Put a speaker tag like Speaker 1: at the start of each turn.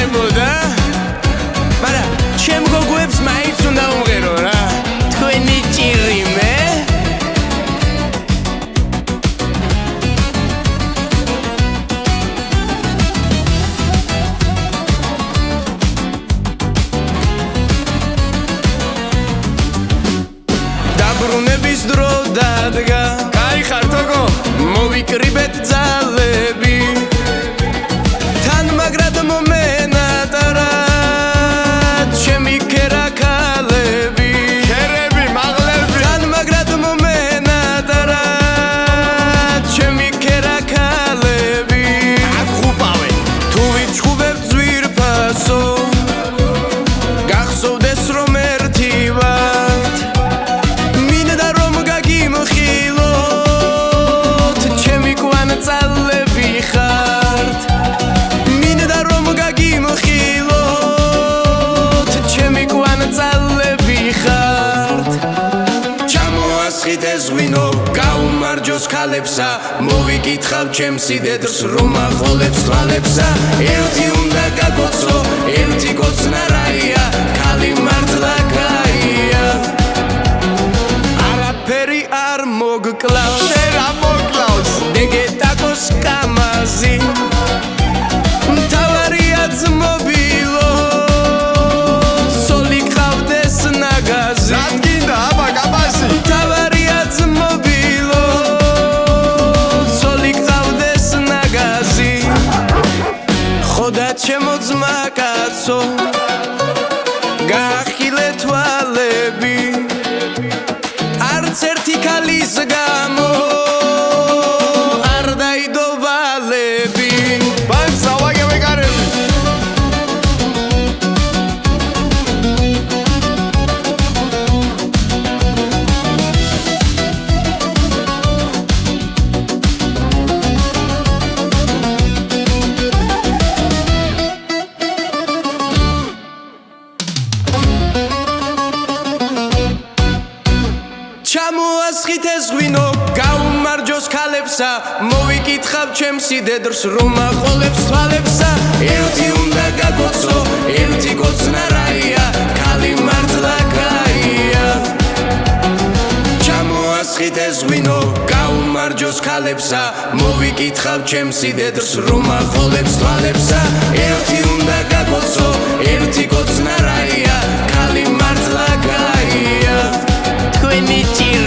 Speaker 1: ემოდა მარა ჩემ გოგოებს მაინც უნდა უმღერო რა თქვენი ჭირი მე დაბრუნების დრო დადგა კაი ხარ თოგო მოვიკრიბეთ ძალები თან მაგრად მომენატრა ჩემი ქერაქალები ქერები მაღლები თან მაგრად მომენატრა ჩემი ქერაქალები აკხუპავე თუ ვიჩხუბებ ძვირფასო გახსოვდეს რომ ერთი ვართ მინდა რომ გაგიმხილოთ ჩემი კვანწალები ხართ მინდა რომ გაგიმხილოთ ჩემი კვანწალები ხართ ჩამოასხით ეს ღვინო გაუმარჯოს ქალებსა მოვიკითხავ ჩემს სიდედრს რომ ახოლებს თვალებსა ერთი უნდა გაგოცო ერთი კოცნა რაია ქალი მართლა კაია არაფერი არ მოგკლავს შენ რა მოგკლავს დეგეტაკოს კამაზი მთავარია ძმობილო სოლი ყავდეს ნაგაზი რადგინდა აბა კამაზი მთავარია ძმობილო სოლი ყავდეს ნაგაზი ხოდა ჩემო ძმა კაცო გაახილე თვალები არც ერთი ქალის გამო არ დაიდო ვალები ბანკსა ვაგები კარები ჩამოასხით ეს ღვინო გაუმარჯოს ქალებსა მოვიკითხავ ჩემს სიდედრს რომ ახოლებს თვალებსა ერთი უნდა გაგოცო ერთი კოცნა რაია ქალი მართლა კაია ჩამოასხით ეს ღვინო გაუმარჯოს ქალებსა მოვიკითხავ ჩემს სიდედრს რომ ახოლებს თვალებსა ერთი უნდა გაგოცო ერთი კოცნა რაია ქალი მართლა კაია თქვენი ჭირი